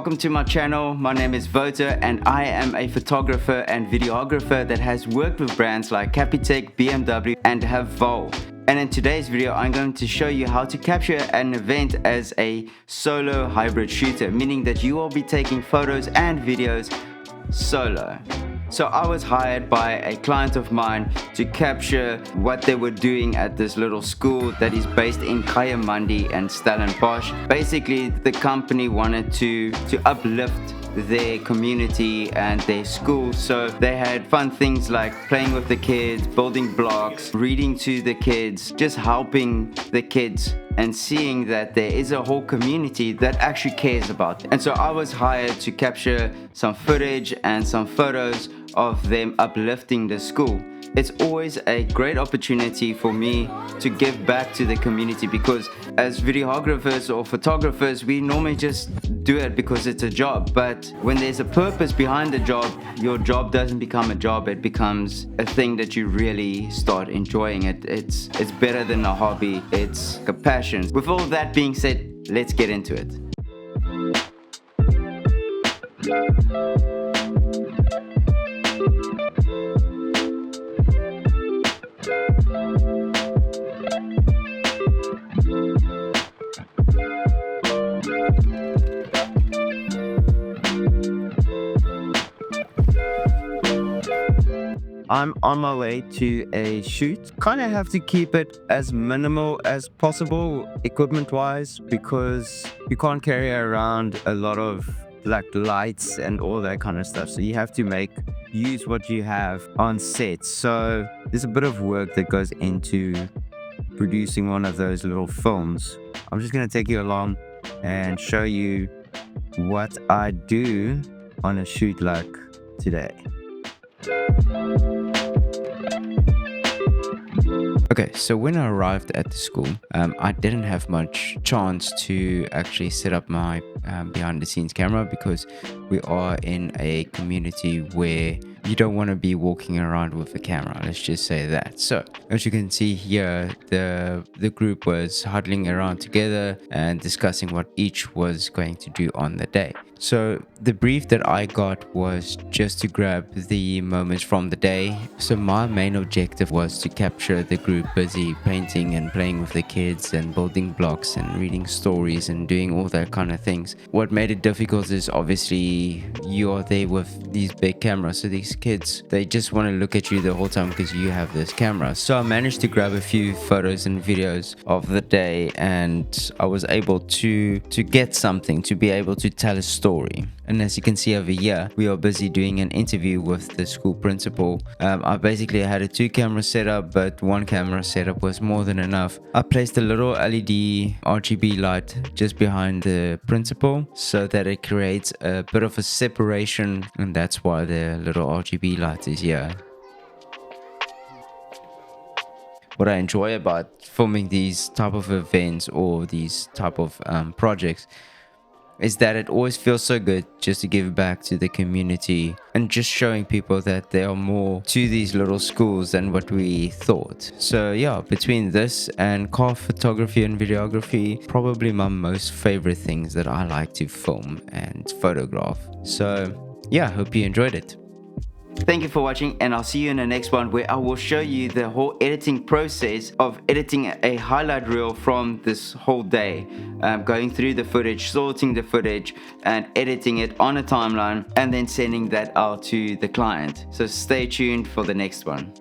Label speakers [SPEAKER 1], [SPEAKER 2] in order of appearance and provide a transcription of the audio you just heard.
[SPEAKER 1] Welcome to my channel. My name is Voter and I am a photographer and videographer that has worked with brands like Capitec, BMW and have Vol. And in today's video, I'm going to show you how to capture an event as a solo hybrid shooter, meaning that you will be taking photos and videos solo. So I was hired by a client of mine to capture what they were doing at this little school that is based in Kayamandi and Stellenbosch. Basically, the company wanted to uplift their community and their school, so they had fun things like playing with the kids, building blocks, reading to the kids, just helping the kids and seeing that there is a whole community that actually cares about them. And so I was hired to capture some footage and some photos of them uplifting the school. It's always a great opportunity for me to give back to the community, because as videographers or photographers, we normally just do it because it's a job. But when there's a purpose behind the job, your job doesn't become a job, it becomes a thing that you really start enjoying. It's better than a hobby, it's a passion. With all that being said, let's get into it. I'm on my way to a shoot. Kind of have to keep it as minimal as possible equipment wise, because you can't carry around a lot of like lights and all that kind of stuff. So you have to use what you have on set. So there's a bit of work that goes into producing one of those little films. I'm just going to take you along and show you what I do on a shoot like today. Okay, so when I arrived at the school, I didn't have much chance to actually set up my behind the scenes camera, because we are in a community where you don't want to be walking around with a camera, let's just say that. So as you can see here, the group was huddling around together and discussing what each was going to do on the day. So the brief that I got was just to grab the moments from the day. So my main objective was to capture the group busy painting and playing with the kids and building blocks and reading stories and doing all that kind of things. What made it difficult is obviously you are there with these big cameras, so these kids, they just want to look at you the whole time because you have this camera. So I managed to grab a few photos and videos of the day, and I was able to get something to be able to tell a story. And as you can see over here, we are busy doing an interview with the school principal. I basically had a 2-camera setup, but 1 camera setup was more than enough. I placed a little LED RGB light just behind the principal so that it creates a bit of a separation, and that's why the little RGB light is here. What I enjoy about filming these type of events or these type of projects is that it always feels so good just to give back to the community and just showing people that there are more to these little schools than what we thought. So yeah, between this and car photography and videography, probably my most favorite things that I like to film and photograph. So yeah, hope you enjoyed it. Thank you for watching, and I'll see you in the next one, where I will show you the whole editing process of editing a highlight reel from this whole day. Going through the footage, sorting the footage and editing it on a timeline, and then sending that out to the client. So stay tuned for the next one.